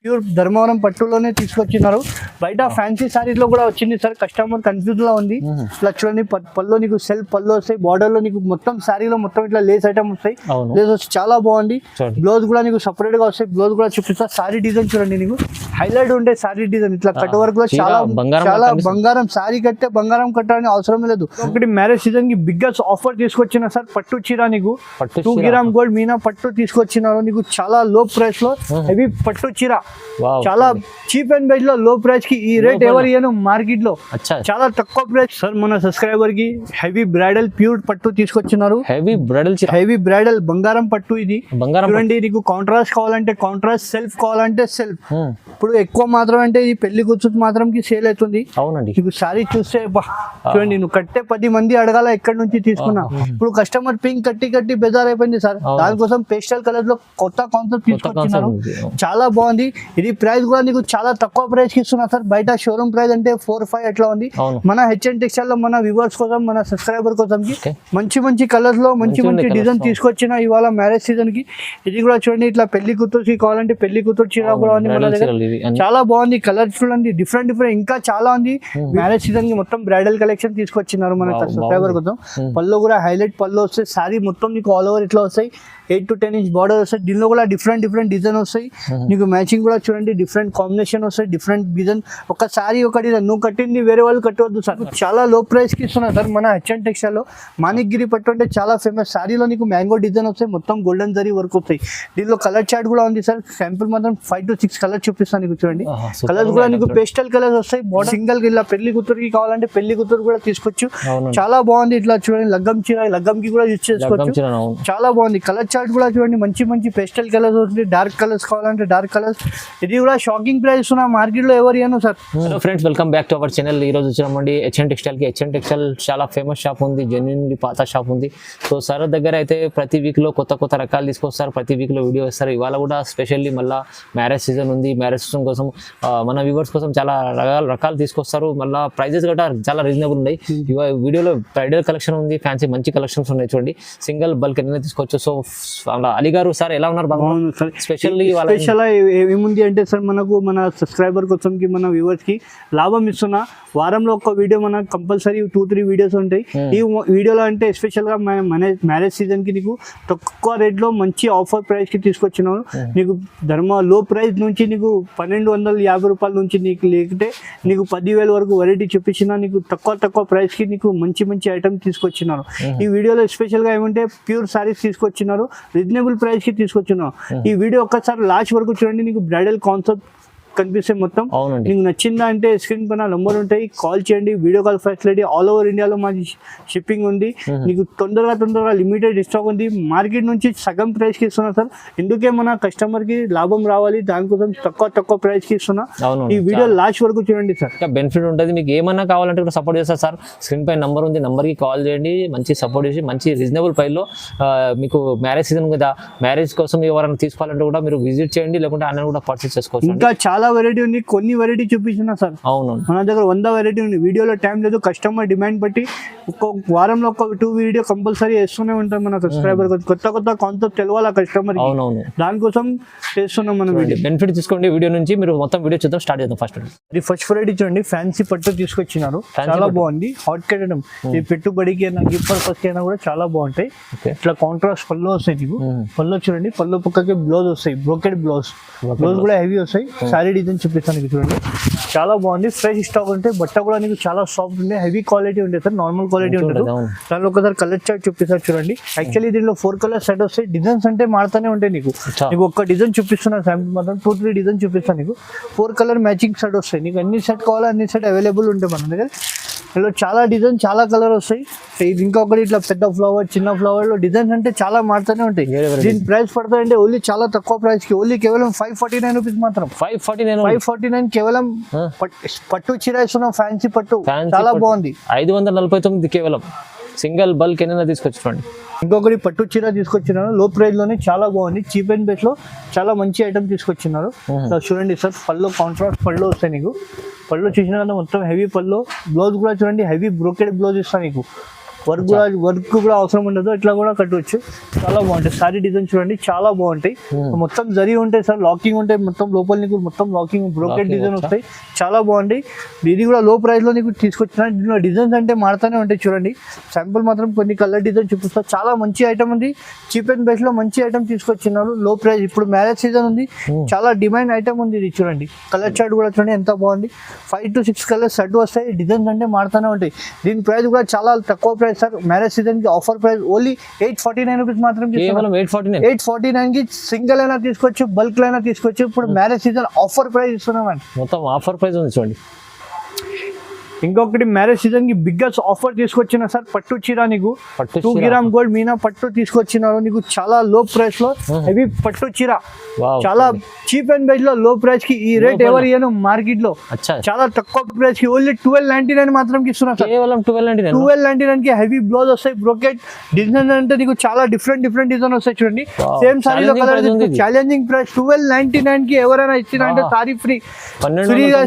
Pure Dharmavaram పట్టులోనే తీసుకొచ్చినారు. బయట fancy saris లో కూడా వచ్చింది సార్. కస్టమర్ కన్ఫ్యూజ్ లా ఉంది. ఇట్లా చూడండి పల్లో నీకు సెల్ఫ్ పళ్ళు వస్తాయి. బార్డర్ లో నీకు మొత్తం సారీలో మొత్తం ఇట్లా లేస్ ఐటమ్ వస్తాయి. లేస్ వచ్చి చాలా బాగుంది. బ్లౌజ్ కూడా నీకు సపరేట్ గా వస్తాయి. బ్లౌజ్ కూడా చూపిస్తా. సారీ డిజైన్ చూడండి నీకు హైలైట్ ఉండే సారీ డిజైన్ ఇట్లా కట్ వర్క్ లో చాలా బంగారం. సారీ కట్టే బంగారం కట్టాలని అవసరం లేదు. ఒకటి మ్యారేజ్ సీజన్ కి బిగ్గెస్ట్ ఆఫర్ తీసుకొచ్చిన సార్ పట్టు చీర నీకు 2 గ్రామ్ గోల్డ్ మీనా పట్టు తీసుకొచ్చినారు. నీకు చాలా లో ప్రైస్ లో హెవీ పట్టు చీర చాలా చీప్ అండ్ బెస్ట్ లో లో ప్రైస్ కి ఈ రేట్ ఎవరు ఇయ్యను మార్కెట్ లో. చాలా తక్కువ ప్రైస్ సార్. మన సబ్స్క్రైబర్ కి హెవీ బ్రైడల్ ప్యూర్ పట్టు తీసుకొచ్చినారు. హెవీ బ్రైడల్ బంగారం పట్టు ఇది చూడండి. నీకు కాంట్రాస్ట్ కావాలంటే కాంట్రాస్ట్, సెల్ఫ్ కావాలంటే సెల్ఫ్. ఇప్పుడు ఎక్కువ మాత్రం అంటే ఇది పెళ్లి కూర్చుని మాత్రం కి సేల్ అవుతుంది. నీకు సారీ చూస్తే చూడండి నువ్వు కట్టే 10 మంది అడగాల ఎక్కడి నుంచి తీసుకున్నా. ఇప్పుడు కస్టమర్ పింక్ కట్టి బెజార్ అయిపోయింది సార్. దానికోసం పేస్టల్ కలర్ లో కొత్త కాన్సెప్ట్ తీసుకొచ్చినారు. చాలా బాగుంది. ఇది ప్రైస్ కూడా నీకు చాలా తక్కువ ప్రైస్ కి ఇస్తున్నా సార్. బయట షోరూమ్ ప్రైస్ అంటే 4-5 అట్లా ఉంది. మన హెచ్ఎన్ టెక్స్టైల్ లో మన వ్యూవర్స్ కోసం మన సబ్స్క్రైబర్ కోసం మంచి కలర్స్ లో మంచి డిజైన్ తీసుకొచ్చిన ఇవాళ మ్యారేజ్ సీజన్ కి. ఇది కూడా చూడండి ఇట్లా పెళ్లి కూతురుకి కావాలంటే పెళ్లి కూతురు చీర కూడా ఉంది మన దగ్గర. చాలా బాగుంది. కలర్ చూడండి డిఫరెంట్ ఇంకా చాలా ఉంది. మ్యారేజ్ సీజన్ కి మొత్తం బ్రైడల్ కలెక్షన్ తీసుకొచ్చినారు మన సబ్స్క్రైబర్ కోసం. పళ్ళు కూడా హైలైట్ పళ్ళు వస్తాయి. సారీ మొత్తం నీకు ఆల్ ఓవర్ ఇట్లా వస్తాయి. 8 to 10 ఇంచ్ బార్డర్ వస్తాయి. దీనిలో కూడా డిఫరెంట్ డిజైన్ వస్తాయి. నీకు మ్యాచింగ్ కూడా చూడండి డిఫరెంట్ కాంబినేషన్ వస్తాయి. డిఫరెంట్ డిజైన్ ఒక సారీ ఒక డిజైన్ నువ్వు కట్టింది వేరే వాళ్ళు కట్టవద్దు సార్. చాలా లో ప్రైస్ కి ఇస్తున్నా సార్. మన హెచ్ఎన్ టెక్స్టైల్ లో మాణిక్గిరి పట్టు అంటే చాలా ఫేమస్. సారీలో నీకు మ్యాంగో డిజైన్ వస్తాయి. మొత్తం గోల్డెన్ జరీ వర్క్ వస్తాయి. దీనిలో కలర్ చార్ట్ కూడా ఉంది సార్. శాంపుల్ మాత్రం 5 to 6 కలర్ చూపిస్తాను నీకు. చూడండి కలర్స్ కూడా నీకు పేస్టల్ కలర్స్ వస్తాయి. బార్డర్ సింగిల్ ఇలా పెళ్లి కూతురుకి కావాలంటే పెళ్లి కూతురు కూడా తీసుకోవచ్చు. చాలా బాగుంది. ఇట్లా చూడండి లగ్గం చీర లగ్గంకి కూడా యూజ్ చేసుకోవచ్చు. చాలా బాగుంది. కలర్ చార్ట్ కూడా చూడండి మంచి పేస్టల్ కలర్స్ వస్తుంది. డార్క్ కలర్స్ కావాలంటే డార్క్ కలర్స్. ఇది కూడా షాకింగ్ ప్రైస్ ఉన్న మార్కెట్ లో ఎవరు ఇయ్యను sir. Hello friends, welcome back to our channel. ఈ రోజు వచ్చినామండి హెచ్ఎన్ టెక్స్టైల్ కి. హెచ్ఎన్ టెక్స్టైల్ చాలా ఫేమస్ షాప్ ఉంది. జెన్యున్లీ పాత షాప్ ఉంది. సో సార్ దగ్గర అయితే ప్రతి వీక్ లో కొత్త రకాలు తీసుకొస్తారు. ప్రతి వీక్ లో వీడియో ఇస్తారు. ఇవాళ కూడా స్పెషల్లీ మళ్ళీ మ్యారేజ్ సీజన్ ఉంది. మ్యారేజ్ సీజన్ కోసం మన వ్యూవర్స్ కోసం చాలా రకాలు తీసుకొస్తారు. మళ్ళీ ప్రైజెస్ కూడా చాలా రీజనబుల్ ఉన్నాయి. వీడియోలో బ్రైడల్ కలెక్షన్ ఉంది. ఫ్యాన్సీ మంచి కలెక్షన్స్ ఉన్నాయి. చూడండి సింగిల్ బల్క్ ఏదైనా తీసుకోవచ్చు. సో అలీ గారు సార్ ఎలా ఉన్నారు? స్పెషల్ ఏముంది అంటే సార్ మనకు మన సబ్స్క్రైబర్ కోసం కి మన వ్యూవర్స్ కి లాభం ఇస్తున్నా. వారంలో ఒక వీడియో మనకు కంపల్సరీ 2-3 వీడియోస్ ఉంటాయి. ఈ వీడియోలో అంటే ఎస్పెషల్ గా మ్యారేజ్ సీజన్ కి నీకు తక్కువ రేట్ లో మంచి ఆఫర్ ప్రైస్ కి తీసుకొచ్చినాను. నీకు లో ప్రైస్ నుంచి నీకు 1250 రూపాయల నుంచి నీకు లేకుంటే నీకు 10,000 వరకు వెరైటీ చూపించిన. నీకు తక్కువ ప్రైస్ కి నీకు మంచి ఐటమ్ తీసుకొచ్చినారు. ఈ వీడియోలో ఎస్పెషల్ గా ఏమంటే ప్యూర్ సారీస్ తీసుకొచ్చినారు. రీజనబుల్ ప్రైస్ కి తీసుకొచ్చినాం. ఈ వీడియో ఒక్కసారి లాస్ట్ వరకు చూడండి. నీకు బ్రైడల్ కాన్సెప్ట్ కనిపిస్తే మొత్తం నీకు నచ్చిందా అంటే స్క్రీన్ పైన నంబర్ ఉంటాయి. కాల్ చేయండి. Video call facility all over ఇండియాలో మాది షిప్పింగ్ ఉంది. నీకు తొందరగా లిమిటెడ్ స్టాక్ ఉంది. మార్కెట్ నుంచి సగం ప్రైస్ కి ఇస్తున్నా సార్. ఎందుకే మన కస్టమర్ కి లాభం రావాలి దానికోసం తక్కువ ప్రైస్ కి ఇస్తున్నా. ఈ వీడియో లాస్ట్ వరకు చూడండి సార్. బెనిఫిట్ ఉంటుంది. మీకు ఏమన్నా కావాలంటే కూడా సపోర్ట్ చేస్తారు సార్. స్క్రీన్ పై నంబర్ ఉంది. నంబర్ కి కాల్ చేయండి. మంచి సపోర్ట్ చేసి మంచి రీజనబుల్ ప్రైస్ లో మీకు మ్యారేజ్ సీజన్ కదా, మ్యారేజ్ కోసం ఎవరైనా తీసుకోవాలంటే కూడా మీరు విజిట్ చేయండి. లేకుంటే అన్న కూడా పర్చేస్ చేసుకోవచ్చు. ఇంకా చాలా వెరైటీ ఉంది. కొన్ని వెరైటీ చూపించిన సార్. అవును, మన దగ్గర 100 వెరైటీ ఉంది. వీడియోలో టైం లేదు. కస్టమర్ డిమాండ్ బట్టి వారంలో ఒక 2 వీడియో కంపల్సరీ వేస్తూనే ఉంటాం. మన సబ్స్క్రైబర్ కొత్త కాన్సెప్ట్ తెలవాలి కస్టమర్. దానికోసం చేస్తున్నాం మనం. బెనిఫిట్ తీసుకోండి. వీడియో నుంచి మీరు మొత్తం వీడియో చూద్దాం. స్టార్ట్ చేద్దాం. ఫస్ట్ వెరైటీ చూడండి. ఫ్యాన్సీ పట్టు తీసుకొచ్చినారు. చాలా బాగుంది. హాట్ కట్టడం ఈ పెట్టుబడికి అయినా గిఫ్ట్ పర్పస్ కి అయినా కూడా చాలా బాగుంటాయి. ఇట్లా కాంట్రాస్ట్ పళ్ళు వస్తాయి. నీకు పళ్ళు చూడండి. పళ్ళు పక్కకి బ్లౌజ్ వస్తాయి. బ్రోకెడ్ బ్లౌజ్ కూడా హెవీ వస్తాయి. సారీ డిజైన్ చూపిస్తాను చూడండి. చాలా బాగుంది. ఫ్రెష్ స్టాక్ ఉంటే బట్ట కూడా నీకు చాలా సాఫ్ట్ ఉంది. హెవీ క్వాలిటీ ఉంటుంది సార్. నార్మల్ క్వాలిటీ ఉంటుంది. దానిలో ఒకసారి కలర్ చార్ట్ చూపిస్తారు చూడండి. యాక్చువల్లీ దీనిలో 4 కలర్ సెట్ వస్తాయి. డిజైన్స్ అంటే మారుతూనే ఉంటాయి. నీకు ఒక డిజైన్ చూపిస్తున్నా శాంపుల్ మాత్రం 2-3 డిజైన్ చూపిస్తాను. నీకు 4 కలర్ మ్యాచింగ్ సెట్ వస్తాయి. నీకు అన్ని సెట్ కావాలా అన్ని సెట్ అవైలబుల్ ఉంటాయి మన దగ్గర. ఇందులో చాలా డిజైన్ చాలా కలర్ వస్తాయి. ఇది ఇంకొకటి ఇట్లా పెద్ద ఫ్లవర్ చిన్న ఫ్లవర్ లో డిజైన్స్ అంటే చాలా మారుతూనే ఉంటాయి. దీని ప్రైస్ పడతాయంటే ఓన్లీ చాలా తక్కువ ప్రైస్ కి ఓన్లీ కేవలం 549 రూపీస్ మాత్రం. 549 కేవలం పట్టు చీర ఇస్తున్నాం. ఫ్యాన్సీ పట్టు చాలా బాగుంది. 549 కేవలం సింగిల్ బల్క్ ఏదైనా తీసుకొచ్చుకోండి. ఇంకొకటి పట్టు చీర తీసుకొచ్చినారు. లో ప్రైస్ లోనే చాలా బాగుంది. చీప్ అండ్ బెస్ట్ లో చాలా మంచి ఐటమ్ తీసుకొచ్చినారు. చూడండి సార్. పళ్ళు కాంట్రాస్ట్ పళ్ళు వస్తాయి. నీకు పళ్ళు చూసిన మొత్తం హెవీ పళ్ళు. బ్లౌజ్ కూడా చూడండి. హెవీ బ్రోకెడ్ బ్లౌజ్ ఇస్తాను. నీకు వర్క్ కూడా అవసరం ఉండదు, ఇట్లా కూడా కట్టవచ్చు. చాలా బాగుంటాయి సారీ డిజైన్ చూడండి, చాలా బాగుంటాయి. మొత్తం జరీ ఉంటాయి సార్, లాకింగ్ ఉంటాయి మొత్తం, లోపల నీకు మొత్తం లాకింగ్ బ్రోకెట్ డిజైన్ వస్తాయి, చాలా బాగుంటాయి. ఇది కూడా లో ప్రైస్ లో నీకు తీసుకొచ్చిన. దీనిలో డిజైన్స్ అంటే మారుతూనే ఉంటాయి చూడండి. శాంపుల్ మాత్రం కొన్ని కలర్ డిజైన్ చూపిస్తా. చాలా మంచి ఐటమ్ ఉంది, చీప్ అండ్ బెస్ట్ లో మంచి ఐటమ్ తీసుకొచ్చినారు, లో ప్రైస్. ఇప్పుడు మ్యారేజ్ సీజన్ ఉంది, చాలా డిమాండ్ ఐటమ్ ఉంది ఇది చూడండి. కలర్ చార్ట్ కూడా చూడండి ఎంత బాగుంది. 5 to 6 కలర్స్ సెట్ వస్తాయి, డిజైన్స్ అంటే మారుతూనే ఉంటాయి. దీని ప్రైస్ కూడా చాలా తక్కువ ప్రైస్ సార్. మ్యారేజ్ సీజన్ కి ఆఫర్ ప్రైస్ ఓన్లీ 849 రూపీస్ మాత్రం. 849 కి సింగిల్ అయినా తీసుకోవచ్చు, బల్క్ అయినా తీసుకోవచ్చు. ఇప్పుడు మ్యారేజ్ సీజన్ ఆఫర్ ప్రైస్ ఇస్తున్నామండి, మొత్తం ఆఫర్ ప్రైస్ ఉంది చూడండి. ఇంకొకటి మ్యారేజ్ సీజన్ కి బిగ్గెస్ట్ ఆఫర్ తీసుకొచ్చిన సార్, పట్టు చీర నీకు 2 గ్రామ్ గోల్డ్ మీనా పట్టు తీసుకొచ్చినారు నీకు చాలా లో ప్రైస్ లో. హెవీ పట్టు చీర చాలా చీప్ అండ్ బెస్ట్ లో, లో ప్రైస్ కి. ఈ రేట్ ఎవరు ఇయ్యను మార్కెట్ లో, చాలా తక్కువ ప్రైస్ కి. ఓన్లీ 1299 మాత్రం ఇస్తున్నా సార్. 1299 కి హెవీ బ్లౌజ్ వస్తాయి, బ్రోకెట్ డిజైన్ అంటే నీకు చాలా డిఫరెంట్ డిజైన్ వస్తాయి చూడండి. సేమ్ సారీలో కలర్, ఛాలెంజింగ్ ప్రైస్. 1299 కి ఎవరైనా ఇచ్చిన అంటే సారీ ఫ్రీ ఫ్రీగా.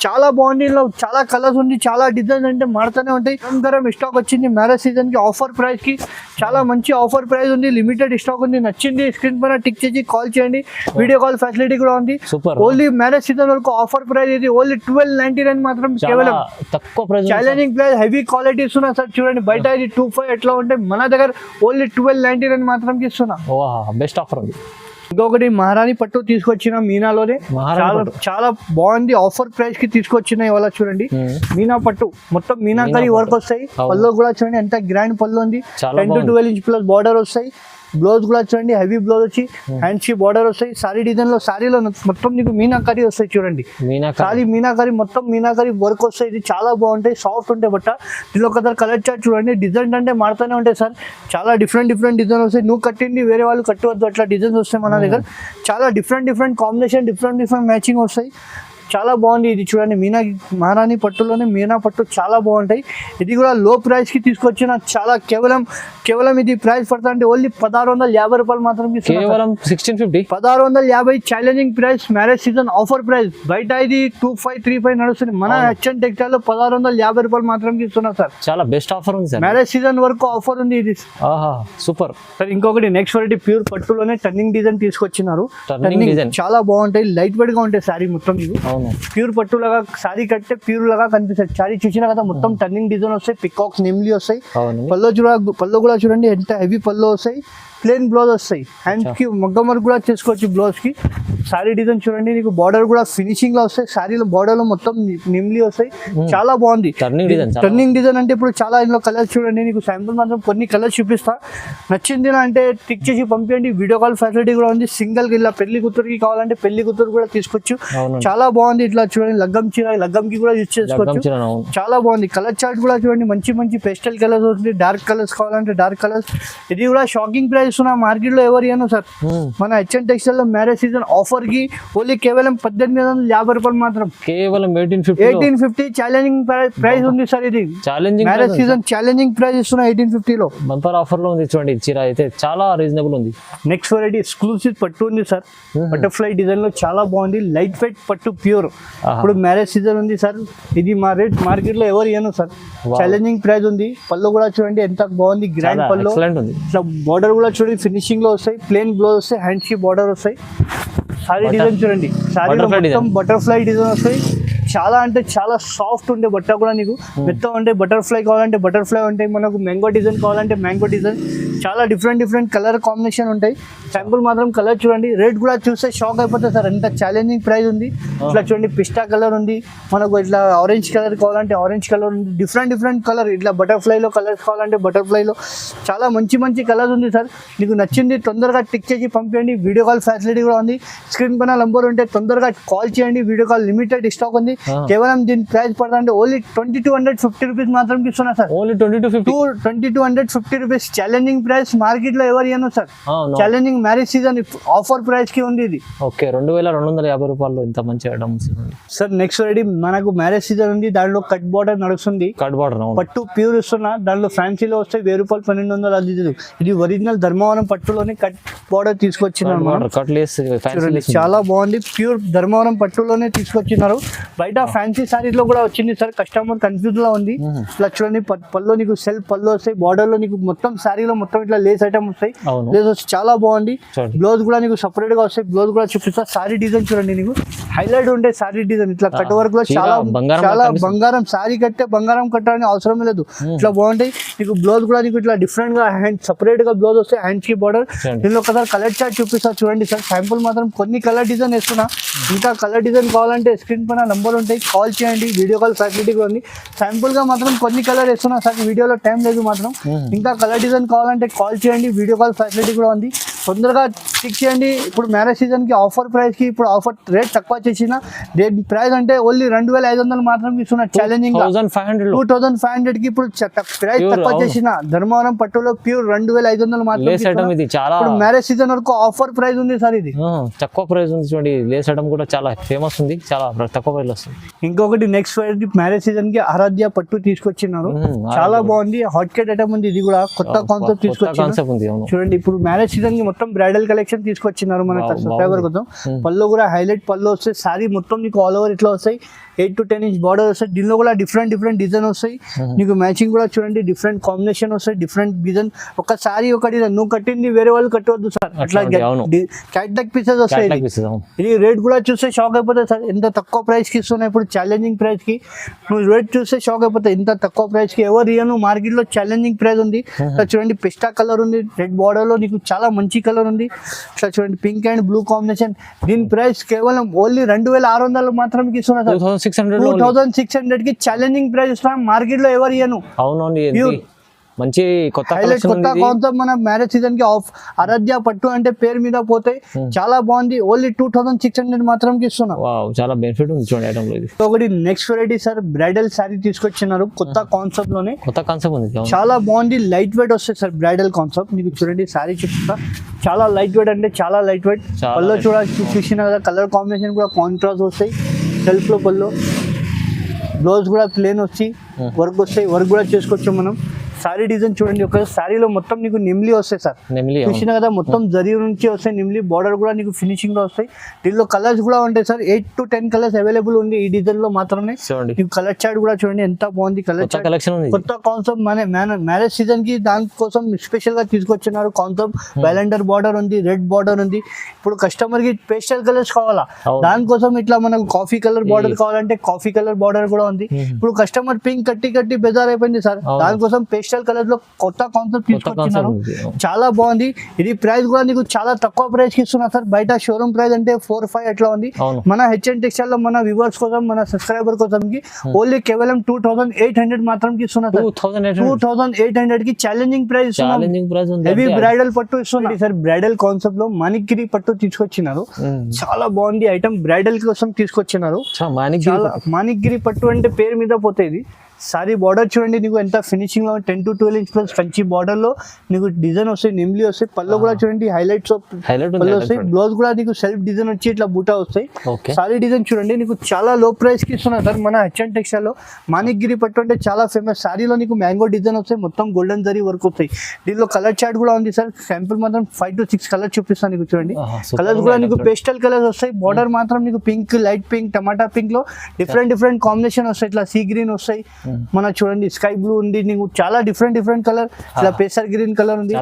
చాలా బాగుంది, చాలా కలర్స్ ఉంది, చాలా డిజైన్ అంటే మారుతూనే ఉంటాయి. నిరంతరం స్టాక్ వచ్చింది మ్యారేజ్ సీజన్ కి ఆఫర్ ప్రైస్ కి. చాలా మంచి ఆఫర్ ప్రైస్ ఉంది, లిమిటెడ్ స్టాక్ ఉంది. నచ్చింది స్క్రీన్ పైన టిక్ చేసి కాల్ చేయండి, వీడియో కాల్ ఫెసిలిటీ కూడా ఉంది. ఓన్లీ మ్యారేజ్ సీజన్ వరకు ఆఫర్ ప్రైస్ ఇది, ఓన్లీ 1299 మాత్రం, కేవలం తక్కువ price. Challenging price, heavy quality ఇస్తున్నా సార్ చూడండి. బయట ఇది 25 ఎట్లా ఉంటాయి, మన దగ్గర ఓన్లీ 1299 మాత్రం ఇస్తున్నా. బెస్ట్ ఆఫర్ ఉంది. ఇంకొకటి మహారాణి పట్టు తీసుకొచ్చిన మీనాలోనే, చాలా బాగుంది, ఆఫర్ ప్రైస్ కి తీసుకొచ్చిన ఇవాళ చూడండి. మీనా పట్టు మొత్తం మీనాకరీ వర్క్ వస్తాయి. పళ్ళు కూడా చూడండి ఎంత గ్రాండ్ పళ్ళు ఉంది, 10 to 12 ఇంచ్ ప్లస్ బార్డర్ వస్తాయి. బ్లౌజ్ కూడా చూడండి, హెవీ బ్లౌజ్ వచ్చి హ్యాండ్స్ కి బార్డర్ వస్తాయి. సారీ డిజైన్ లో, సారీలో మొత్తం నీకు మీనాకరీ వస్తాయి చూడండి. సారీ మీనాకరీ, మొత్తం మీనాకరీ వర్క్ వస్తాయి. ఇది చాలా బాగుంటాయి, సాఫ్ట్ ఉంటాయి బట్ట. దీనిలో కలర్ చార్ట్ చూడండి, డిజైన్ అంటే మారుతూనే ఉంటాయి సార్. చాలా డిఫరెంట్ డిజైన్ వస్తాయి. నువ్వు కట్టింది వేరే వాళ్ళు కట్టవద్దు, అట్లా డిజైన్స్ వస్తాయి మన దగ్గర. చాలా డిఫరెంట్ కాంబినేషన్, డిఫరెంట్ మ్యాచింగ్ వస్తాయి. చాలా బాగుంది ఇది చూడండి. మహారాణి పట్టులోనే మీనా పట్టు చాలా బాగుంటాయి. ఇది కూడా లో ప్రైస్ కి తీసుకొచ్చిన, చాలా కేవలం ఇది ప్రైస్ పడతా అంటే ఓన్లీ 1650 రూపాయలు మాత్రం. 1650 challenging price, marriage season offer price. బయట ఇది 2535 నడుస్తుంది, మన హెచ్ఎన్ టెక్స్టైల్ లో 1650 రూపాయలు మాత్రం ఇస్తున్నా సార్. చాలా బెస్ట్ ఆఫర్ ఉంది సార్, మ్యారేజ్ సీజన్ వరకు ఆఫర్ ఉంది ఇది. Super sir. ఇంకొకటి నెక్స్ట్ వెరైటీ ప్యూర్ పట్టులోనే టర్నింగ్ డిజైన్ తీసుకొచ్చినారు. చాలా బాగుంటాయి, లైట్ వెయిట్ గా ఉంటాయి సారీ మొత్తం. మీకు ప్యూర్ పట్టు లాగా సారీ కట్టే ప్యూర్ లాగా కనిపిస్తుంది. సారీ చూసినా కదా, మొత్తం టర్నింగ్ డిజైన్ వస్తాయి, పికాక్స్ నెమ్లీ వస్తాయి. పళ్ళు కూడా చూడండి ఎంత హెవీ పళ్ళు వస్తాయి. ప్లేన్ బ్లౌజ్ వస్తాయి, హ్యాండ్స్ కి మగ్గం వర్క్ కూడా చేసుకోవచ్చు బ్లౌజ్ కి. సారీ డిజైన్ చూడండి, నీకు బార్డర్ కూడా ఫినిషింగ్ లో వస్తాయి. సారీలో బార్డర్ లో మొత్తం నిమ్లీ వస్తాయి, చాలా బాగుంది. టర్నింగ్ డిజైన్ అంటే ఇప్పుడు చాలా ఇందులో కలర్స్ చూడండి. నీకు శాంపుల్ మాత్రం కొన్ని కలర్స్ చూపిస్తా, నచ్చింది అంటే టిక్ చేసి పంపించండి. వీడియో కాల్ ఫెసిలిటీ కూడా ఉంది. సింగిల్ కి ఇలా పెళ్లి కూతురికి కావాలంటే పెళ్లి కూతురు కూడా తీసుకోవచ్చు. చాలా బాగుంది. ఇట్లా చూడండి, లగ్గం చీర, లగ్గం కి కూడా యూజ్ చేసుకోవచ్చు. చాలా బాగుంది. కలర్ చార్ట్ కూడా చూడండి, మంచి పేస్టల్ కలర్స్ వస్తుంది. డార్క్ కలర్స్ కావాలంటే డార్క్ కలర్స్. ఇది కూడా షాకింగ్ ప్రైస్ మార్కెట్ లో ఎవరు ఇయ్యను సార్. మన హెచ్ఎన్ టెక్స్టైల్ లో మ్యారేజ్ సీజన్ ఆఫర్ కి ఓన్లీ కేవలం 1850 రూపాయలు మాత్రం. కేవలం 1850 ఛాలెంజింగ్ ప్రైస్ ఉంది సార్. ఇది మ్యారేజ్ సీజన్ ఛాలెంజింగ్ ప్రైస్ ఇస్తున్నా 1850 లో. బంపర్ ఆఫర్ లో ఉంది చూడండి. చీర అయితే చాలా రీజనబుల్ ఉంది. నెక్స్ట్ వెరైటీ ఎక్స్క్లూసివ్ పట్టు ఉంది సార్. బటర్ఫ్లై డిజైన్ లో చాలా బాగుంది, లైట్ వెయిట్ పట్టు ప్యూర్. ఇప్పుడు మ్యారేజ్ సీజన్ ఉంది సార్. ఇది మా రేట్ మార్కెట్ లో ఎవరు ఇయ్యను సార్. ఛాలెంజింగ్ ప్రైస్ ఉంది. పళ్ళు కూడా చూడండి ఎంత బాగుంది, గ్రాండ్ పళ్ళు. ఇట్లా బార్డర్ కూడా చూడండి ఫినిషింగ్ లో వస్తాయి. ప్లేన్ బ్లౌజ్ వస్తాయి, హ్యాండ్స్ కి బార్డర్ వస్తాయి. సారీ డిజైన్ చూడండి, సారీలో మొత్తం బటర్ఫ్లై డిజైన్ వస్తాయి. చాలా అంటే చాలా సాఫ్ట్ ఉండే బట్ట కూడా. నీకు మెత్త ఉంటే బటర్ఫ్లై కావాలంటే బటర్ఫ్లై ఉంటాయి, మనకు మ్యాంగో డిజైన్ కావాలంటే మ్యాంగో డిజైన్. చాలా డిఫరెంట్ కలర్ కాంబినేషన్ ఉంటాయి. శాంపుల్ మాత్రం కలర్ చూడండి, రేట్ కూడా చూస్తే షాక్ అయిపోతుంది సార్, ఎంత ఛాలెంజింగ్ ప్రైస్ ఉంది. ఇట్లా చూడండి, పిస్టా కలర్ ఉంది మనకు, ఇట్లా ఆరెంజ్ కలర్ కావాలంటే ఆరెంజ్ కలర్ ఉంది. Different colour. ఇట్లా బటర్ఫ్లైలో కలర్స్ కావాలంటే బటర్ఫ్లైలో చాలా మంచి కలర్స్ ఉంది సార్. నీకు నచ్చింది తొందరగా టిక్ చేసి పంపించండి. వీడియో కాల్ ఫెసిలిటీ కూడా ఉంది. స్క్రీన్ పైన నంబర్ ఉంటే తొందరగా కాల్ చేయండి. వీడియో కాల్ లిమిటెడ్ స్టాక్ ఉంది. కేవలం దీని ప్రైస్ పడతా అంటే ఓన్లీ 2250 రూపీస్ మాత్రం ఇస్తున్నా sir. Only 2250 rupees challenging price. Market లో ఎవరు ఇయ్యను sir. Challenging marriage season offer price కి ఉంది ఇది. ఓకే, 2250 రూపాయలు ఇంత మంచి ఐటమ్స్ సార్. నెక్స్ట్ రెడీ మనకు మ్యారేజ్ సీజన్ ఉంది, దాంట్లో కట్ బార్డర్ నడుస్తుంది. కట్ బార్డర్ పట్టు ప్యూర్ ఇస్తున్నా. దాంట్లో ఫ్యాన్సీలో వస్తాయి 1000 రూపాయలు, 1200 అది. ఇది ఒరిజినల్ ధర్మవరం పట్టులోనే కట్ బార్డర్ తీసుకొచ్చినారు. చాలా బాగుంది, ప్యూర్ ధర్మవరం పట్టులోనే తీసుకొచ్చినారు. బయట ఫ్యాన్సీ సారీస్ లో కూడా వచ్చింది సార్, కస్టమర్ కన్ఫ్యూజ్ లో ఉంది. ఇట్లా చూడండి పల్లో నీకు సెల్ఫ్ పళ్ళు వస్తాయి, బార్డర్ లో నీకు మొత్తం సారీలో మొత్తం ఇట్లా లేస్ ఐటమ్ వస్తాయి. లేస్ వచ్చి చాలా బాగుంది. బ్లౌజ్ కూడా నీకు సపరేట్ గా వస్తాయి, బ్లౌజ్ కూడా చూపిస్తా. సారీ డిజైన్ చూడండి, నీకు హైలైట్ ఉంటే సారీ డిజైన్ ఇట్లా కట్ వర్క్ లో చాలా బంగారం. సారీ కట్టే బంగారం కట్టాలని అవసరం లేదు, ఇట్లా బాగుంటాయి. నీకు బ్లౌజ్ కూడా నీకు ఇట్లా డిఫరెంట్ గా హ్యాండ్ సపరేట్ గా బ్లౌజ్ వస్తాయి, హ్యాండ్స్ కి బార్డర్. దీనిలో ఒకసారి కలర్ చార్ట్ చూపిస్తా చూడండి సార్. శాంపుల్ మాత్రం కొన్ని కలర్ డిజైన్ వేస్తున్నా, ఇంకా కలర్ డిజైన్ కావాలంటే స్క్రీన్ పైన నంబర్ ఉంటాయి, కాల్ చేయండి. వీడియో కాల్ ఫెసిలిటీ ఉంది. శాంపుల్ గా మాత్రం కొన్ని కలర్ వేస్తున్నా సార్, వీడియోలో టైం లేదు మాత్రం. ఇంకా కలర్ డిజైన్ కావాలంటే కాల్ చేయండి, వీడియో కాల్ ఫెసిలిటీ కూడా ఉంది. తొందరగా చెక్ చేయండి. ఇప్పుడు మ్యారేజ్ సీజన్ కి ఆఫర్ ప్రైస్ కి ఇప్పుడు ఆఫర్ రేట్ తక్కువ చేసిన ప్రైస్ అంటే ఓన్లీ 2500 మాత్రం ఇస్తున్నా. ఛాలెంజింగ్ 2500 కి ఇప్పుడు ప్రైస్ తక్కువ చేసిన. ధర్మవరం పట్టులో ప్యూర్ 2500 మాత్రం. ఇప్పుడు మ్యారేజ్ సీజన్ వరకు ఆఫర్ ప్రైస్ ఉంది సార్, ఇది తక్కువ ప్రైస్ ఉంది. చూడండి లేస్ ఐటమ్ కూడా చాలా ఫేమస్ ఉంది, చాలా తక్కువ ప్రైస్ వస్తుంది. ఇంకొకటి నెక్స్ట్ మ్యారేజ్ సీజన్ కి ఆరాధ్య పట్టు తీసుకొచ్చినారు, చాలా బాగుంది. హాట్ కేట్ ఐటమ్ ఉంది, ఇది కూడా కొత్త కాన్సెప్ట్ తీసుకొచ్చారు. చూడండి ఇప్పుడు మ్యారేజ్ సీజన్ కి మొత్తం బ్రైడల్ కలెక్షన్ తీసుకొచ్చినారు మన సబ్స్క్రైబర్ కోసం. పళ్ళు కూడా హైలైట్ పళ్ళు వస్తాయి, సారీ మొత్తం నీకు ఆల్ ఓవర్ ఇట్లా వస్తాయి. 8 to 10 ఇంచ్ బార్డర్ వస్తాయి. దీనిలో కూడా డిఫరెంట్ డిజైన్ వస్తాయి. నీకు మ్యాచింగ్ కూడా చూడండి, డిఫరెంట్ కాంబినేషన్ వస్తాయి, డిఫరెంట్ డిజైన్. ఒక సారీ ఒక డిజైన్, నువ్వు కట్టింది వేరే వాళ్ళు కట్టవద్దు సార్. అట్లా క్యాట్లాగ్ పీసెస్ వస్తాయి. ఇది రేట్ కూడా చూస్తే షాక్ అయిపోతాయి సార్, ఎంత తక్కువ ప్రైస్ కి ఇస్తున్నాయి. ఇప్పుడు ఛాలెంజింగ్ ప్రైస్ కి నువ్వు రేట్ చూస్తే షాక్ అయిపోతాయి, ఇంత తక్కువ ప్రైస్ కి ఎవరు ఇయ్యను. మార్కెట్ లో ఛాలెంజింగ్ ప్రైస్ ఉంది. చూడండి పిస్టా కలర్ ఉంది, రెడ్ బార్డర్ లో నీకు చాలా మంచి కలర్ ఉంది. ఇట్లా చూడండి పింక్ అండ్ బ్లూ కాంబినేషన్. దీని ప్రైస్ కేవలం ఓన్లీ 2600 మాత్రం ఇస్తున్నా సార్. 2600 కి ఛాలెంజింగ్ ప్రైస్ ఇస్తున్నాం, మార్కెట్ లో ఎవరు ఇయ్యను. మంచి కొత్త కాన్సెప్ట్ మన మ్యారేజ్ సీజన్ కి ఆఫ్. ఆరాధ్య పట్టు అంటే పేరు మీద పోతాయి, చాలా బాగుంది. ఓన్లీ 2600 మాత్రం ఇస్తున్నా. చాలా బెనిఫిట్ ఉంది చూడండి ఐటమ్ లో. ఒకటి next variety sir, bridal sorry తీసుకొచ్చినారు కొత్త కాన్సెప్ట్ లోనే. కొత్త కాన్సెప్ట్ ఉంది, చాలా బాగుంది. లైట్ వెయిట్ వస్తుంది సార్ బ్రైడల్ కాన్సెప్ట్. మీకు చూడండి సారీ చూపిస్తా, చాలా లైట్ వెయిట్ అంటే చాలా లైట్ వెయిట్. పళ్ళు చూసిన కదా, కలర్ కాంబినేషన్ కూడా కాంట్రాస్ట్ వస్తాయి. సెల్ఫ్ లో పళ్ళు, బ్లౌజ్ కూడా ప్లేన్ వచ్చి వర్క్ వస్తాయి, వర్క్ కూడా చేసుకోవచ్చు మనం. సారీ డిజైన్ చూడండి, ఒక సారీలో మొత్తం నీకు నిమ్లీ వస్తాయి సార్. చూసిన కదా మొత్తం జరీ నుంచి వస్తాయి నిమ్లీ. బార్డర్ కూడా నీకు ఫినిషింగ్ లో వస్తాయి. దీనిలో కలర్స్ కూడా ఉంటాయి సార్, 8 to 10 కలర్స్ అవైలబుల్ ఉంది ఈ డిజైన్ లో మాత్రమే. నీకు కలర్ చార్ట్ కూడా చూడండి ఎంత బాగుంది. కలర్ కలెక్షన్ కొత్త కాన్సెప్ట్ మ్యారేజ్ సీజన్ కి దానికోసం స్పెషల్ గా తీసుకొచ్చినారు కాన్సెప్ట్. వైలెండర్ బార్డర్ ఉంది, రెడ్ బార్డర్ ఉంది. ఇప్పుడు కస్టమర్ కి పేస్టల్ కలర్స్ కావాలా, దానికోసం ఇట్లా మనకు కాఫీ కలర్ బార్డర్ కావాలంటే కాఫీ కలర్ బార్డర్ కూడా ఉంది. ఇప్పుడు కస్టమర్ పింక్ కట్టి బెజార్ అయిపోయింది సార్, దానికోసం పేస్టల్ కలర్ లో కొత్త కాన్సెప్ట్ తీసుకొచ్చినారు, చాలా బాగుంది. ఇది ప్రైస్ కూడా నీకు చాలా తక్కువ ప్రైస్ కి ఇస్తున్నా సార్. బయట షోరూమ్ ప్రైస్ అంటే 4-5 అట్లా ఉంది. మన హెచ్ఎన్ టెక్స్టైల్ లో మన వ్యూవర్స్ కోసం, మన సబ్స్క్రైబర్ కోసం కి ఓన్లీ కేవలం 2800 మాత్రం ఇస్తున్నా సార్. 2800 కి ఛాలెంజింగ్ ప్రైస్ ఇస్తున్నా. హెవీ బ్రైడల్ పట్టు ఇస్తున్నా సార్. బ్రైడల్ కాన్సెప్ట్ లో మణిగిరి పట్టు తీసుకొచ్చినారు, చాలా బాగుంది ఐటమ్. బ్రైడల్ కోసం తీసుకొచ్చినారు. మణిగిరి పట్టు అంటే పేరు మీద పోతే ఇది. సారీ బార్డర్ చూడండి, నీకు ఎంత ఫినిషింగ్ లో 10 to 12 inch plus Kanchi border లో నీకు డిజైన్ వస్తాయి, నిమ్లీ వస్తాయి. పళ్ళు కూడా చూడండి హైలైట్స్ పళ్ళు వస్తాయి. బ్లౌజ్ కూడా నీకు సెల్ఫ్ డిజైన్ వచ్చి ఇట్లా బూటా వస్తాయి. సారీ డిజైన్ చూడండి, నీకు చాలా లో ప్రైస్ కి ఇస్తున్నారు సార్ మన హెచ్ఎన్ టెక్స్టైల్ లో. మాణిక్గిరి పట్టు అంటే చాలా ఫేమస్. సారీలో నీకు మ్యాంగో డిజైన్ వస్తాయి, మొత్తం గోల్డెన్ జరీ వర్క్ వస్తాయి. దీనిలో కలర్ చార్ట్ కూడా ఉంది సార్. శాంపుల్ మాత్రం 5 to 6 కలర్ చూపిస్తాను నీకు. చూడండి కలర్స్ కూడా నీకు పేస్టల్ కలర్స్ వస్తాయి. బార్డర్ మాత్రం నీకు పింక్, లైట్ పింక్, టమాటా పింక్ లో డిఫరెంట్ కాంబినేషన్ వస్తాయి. ఇట్లా సీ గ్రీన్ వస్తాయి, మన చూడండి స్కై బ్లూ ఉంది, నీకు చాలా డిఫరెంట్ కలర్. ఇట్లా పేసర్ గ్రీన్ కలర్ ఉంది,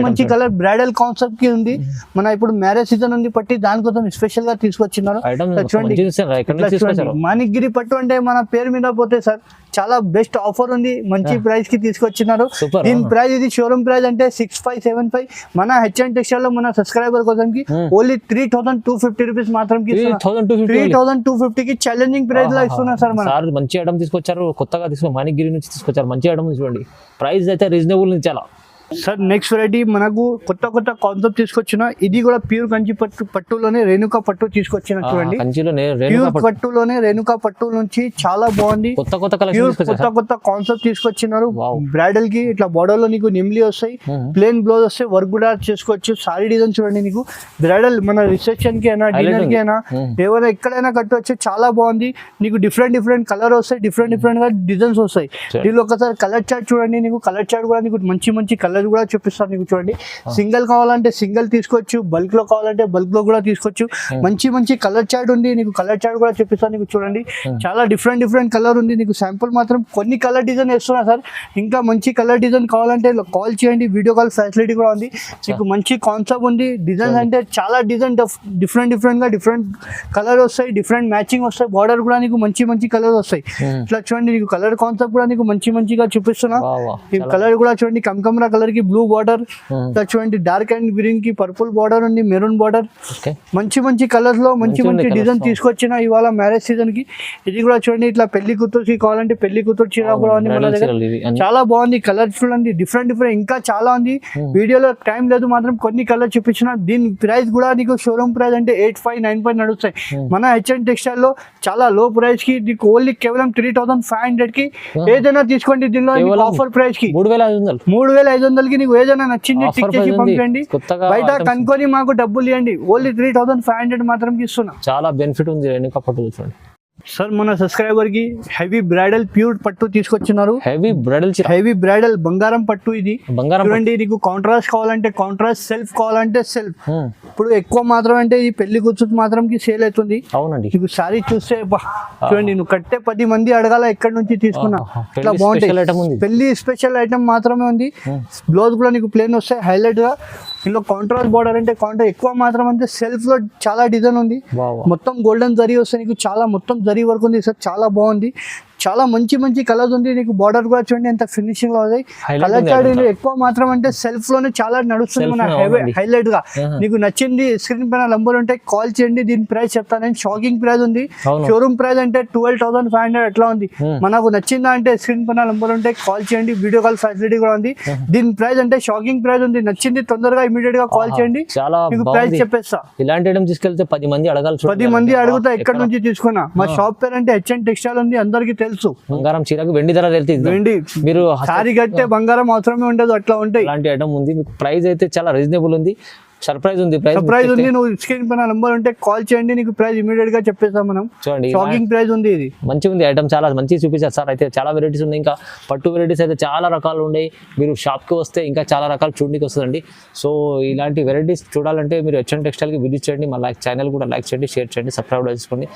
మంచి కలర్. బ్రైడల్ కాన్సెప్ట్ కి ఉంది. మన ఇప్పుడు మ్యారేజ్ సీజన్ ఉంది పట్టి, దానికోసం స్పెషల్ గా తీసుకొచ్చినారు. చూడండి మాణిక్గిరి పట్టు అంటే మన పేరు మీద పోతే సార్, చాలా బెస్ట్ ఆఫర్ ఉంది, మంచి ప్రైస్ కి తీసుకొచ్చినారు. దీని ప్రైస్ ఇది షోరూమ్ ప్రైస్ అంటే 6575. మన హెచ్ఎన్ టెక్స్టైల్ లో మన సబ్స్క్రైబర్ కోసం కి ఓన్లీ 3250 రూపీస్ మాత్రం 3250 కి ఛాలెంజింగ్ ప్రైస్ లా ఇస్తున్నారు సార్. మన మంచి ఐటమ్ తీసుకొచ్చారు, కొత్తగా మాణిక్గిరి నుంచి తీసుకొచ్చారు. మంచి ఐటమ్ చూడండి, ప్రైస్ అయితే రీజనబుల్ ఉంది చాలా. సార్ నెక్స్ట్ వెరైటీ మనకు కొత్త కాన్సెప్ట్ తీసుకొచ్చిన. ఇది కూడా ప్యూర్ కంచి పట్టులోనే రేణుకా పట్టు తీసుకొచ్చిన. చూడండి ప్యూర్ పట్టులోనే రేణుకా పట్టు నుంచి చాలా బాగుంది. కొత్త కాన్సెప్ట్ తీసుకొచ్చినారు. బ్రైడల్ కి ఇట్లా బార్డర్ లో నీకు నిమ్లీ వస్తాయి, ప్లేన్ బ్లౌజ్ వస్తాయి, వర్క్ కూడా చేసుకోవచ్చు. సారీ డిజైన్ చూడండి, నీకు బ్రైడల్ మన రిసెప్షన్ కి అయినా, డిన్నర్ కి అయినా, ఏమైనా ఎక్కడైనా కట్టవచ్చు. చాలా బాగుంది. నీకు డిఫరెంట్ కలర్ వస్తాయి, డిఫరెంట్ గా డిజైన్స్ వస్తాయి. దీనిలో ఒకసారి కలర్ చార్ట్ చూడండి. నీకు కలర్ చార్ట్ కూడా నీకు మంచి కలర్ కలర్ కూడా చూపిస్తాను నీకు చూడండి. సింగిల్ కావాలంటే సింగిల్ తీసుకోవచ్చు, బల్క్ లో కావాలంటే బల్క్ లో కూడా తీసుకోవచ్చు. మంచి మంచి కలర్ చార్ట్ ఉంది, నీకు కలర్ చార్ట్ కూడా చూపిస్తాను నీకు చూడండి. చాలా డిఫరెంట్ కలర్ ఉంది. నీకు శాంపుల్ మాత్రం కొన్ని కలర్ డిజైన్ వేస్తున్నా సార్. ఇంకా మంచి కలర్ డిజైన్ కావాలంటే కాల్ చేయండి, వీడియో కాల్ ఫెసిలిటీ కూడా ఉంది. నీకు మంచి కాన్సెప్ట్ ఉంది. డిజైన్స్ అంటే చాలా డిజైన్ డిఫరెంట్ గా డిఫరెంట్ కలర్ వస్తాయి, డిఫరెంట్ మ్యాచింగ్ వస్తాయి. బార్డర్ కూడా నీకు మంచి కలర్ వస్తాయి. ఇట్లా చూడండి, నీకు కలర్ కాన్సెప్ట్ కూడా నీకు మంచిగా చూపిస్తున్నా. ఈ కలర్ కూడా చూడండి, కమకమరా కలర్ కి బ్లూ బార్డర్, ఇట్లా చూడండి డార్క్ అండ్ గ్రీన్ కి పర్పుల్ బార్డర్ ఉంది, మెరూన్ బార్డర్. మంచి కలర్స్ లో మంచి డిజైన్ తీసుకొచ్చిన ఇవాళ మ్యారేజ్ సీజన్ కి. ఇది కూడా చూడండి, ఇట్లా పెళ్లి కూతురుకి కావాలంటే పెళ్లి కూతురు చీర కూడా ఉంది మన దగ్గర. చాలా బాగుంది కలర్ చూడండి, డిఫరెంట్ ఇంకా చాలా ఉంది. వీడియోలో టైం లేదు, మాత్రం కొన్ని కలర్ చూపించిన. దీని ప్రైస్ కూడా నీకు షోరూమ్ ప్రైస్ అంటే 8,500 నడుస్తాయి. మన హెచ్ఎన్ టెక్స్టైల్ లో చాలా లో ప్రైస్ కి నీకు ఓన్లీ కేవలం 3,500 కి ఏదైనా తీసుకోండి. దీనిలో ఆఫర్ ప్రైస్ కి 3,500 కి నీకు ఏదైనా నచ్చింది టిక్ చేసి పంపండి. బయట కనుక్కొని మాకు డబ్బులు ఇవ్వండి. ఓన్లీ 3,500 మాత్రం ఇస్తున్నా. చాలా బెనిఫిట్ ఉంది. చూడండి సార్, మన సబ్స్క్రైబర్ కి హెవీ బ్రైడల్ ప్యూర్ పట్టు తీసుకొచ్చినారు. హెవీ బ్రైడల్ బంగారం పట్టు. ఇది చూడండి, నీకు కాంట్రాస్ట్ కావాలంటే కాంట్రాస్ట్, సెల్ఫ్ కావాలంటే సెల్ఫ్. ఇప్పుడు ఎక్కువ మాత్రం అంటే ఈ పెళ్లి కూర్చుని మాత్రం కి సేల్ అవుతుంది. అవునండి, నీకు సారీ చూస్తే చూడండి, నువ్వు కట్టే 10 మంది అడగాల ఎక్కడి నుంచి తీసుకున్నా. ఇట్లా బాగుంటాయి. పెళ్లి స్పెషల్ ఐటమ్ మాత్రమే ఉంది. బ్లౌజ్ కూడా నీకు ప్లేన్ వస్తాయి హైలైట్ గా. ఇందులో కాంట్రాస్ట్ బార్డర్ అంటే కాంట్రాస్ట్ ఎక్కువ మాత్రం అంటే సెల్ఫ్ లో చాలా డిజైన్ ఉంది. మొత్తం గోల్డెన్ జరీ వస్తాయి నీకు, చాలా మొత్తం జరీ వర్క్ ఉంది సార్. చాలా బాగుంది. చాలా మంచి కలర్స్ ఉంది. నీకు బార్డర్ కూడా చూడండి ఎంత ఫినిషింగ్ లో ఉంది. కలర్ చార్ట్ ఎక్కువ మాత్రం అంటే సెల్ఫ్ లోనే చాలా నడుస్తుంది మన హైలైట్ గా. నీకు నచ్చింది స్క్రీన్ పైన నంబర్ ఉంటే కాల్ చేయండి. దీని ప్రైస్ చెప్తాను నేను. షాకింగ్ ప్రైస్ ఉంది. షోరూమ్ ప్రైస్ అంటే 12,500 అట్లా ఉంది. మనకు నచ్చిందా అంటే స్క్రీన్ పైన నంబర్ ఉంటే కాల్ చేయండి. వీడియో కాల్ ఫెసిలిటీ కూడా ఉంది. దీని ప్రైస్ అంటే షాకింగ్ ప్రైస్ ఉంది. నచ్చింది తొందరగా ఇమీడియట్ గా కాల్ చేయండి. మీకు ప్రైస్ చెప్పేస్తా. ఇలాంటి ఐటమ్ తీసుకెళ్తే 10 మంది అడగాలి. 10 మంది అడుగుతా ఎక్కడి నుంచి తీసుకున్నా. మా షాప్ పేరు అంటే హెచ్ఎన్ టెక్స్టైల్ ఉంది, అందరికి తెలుసు. బంగారం చీరకు వెండి ధర వెళ్తుంది. వెండి మీరు సారీ కట్టే బంగారం అవసరమే ఉండదు, అట్లా ఉంటాయి. అలాంటి ఐటమ్ ఉంది. మీకు ప్రైస్ అయితే చాలా రీజనబుల్ ఉంది. సర్ప్రైజ్ ఉంది. నువ్వు స్క్రీన్ పైన నంబర్ ఉంటే కాల్ చేయండి. నీకు ప్రైస్ ఇమీడియట్ గా చెప్పేస్తాం మనం. చూడండి, షాకింగ్ ప్రైస్ ఉంది. ఇది మంచిగా ఉంది. ఐటమ్ చాలా మంచి చూపించారు సార్. అయితే చాలా వెరైటీస్ ఉన్నాయి. ఇంకా పట్టు వెరైటీస్ అయితే చాలా రకాలు ఉన్నాయి. మీరు షాప్ కి వస్తే ఇంకా చాలా రకాలు చూడడానికి వస్తుందండి. సో ఇలాంటి వెరైటీస్ చూడాలంటే మీరు హెచ్ఎన్ టెక్స్టైల్ కి విజిట్ చేయండి. మా ఛానల్ కూడా లైక్ చేయండి, షేర్ చేయండి, సబ్స్క్రైబ్ చేసుకోండి.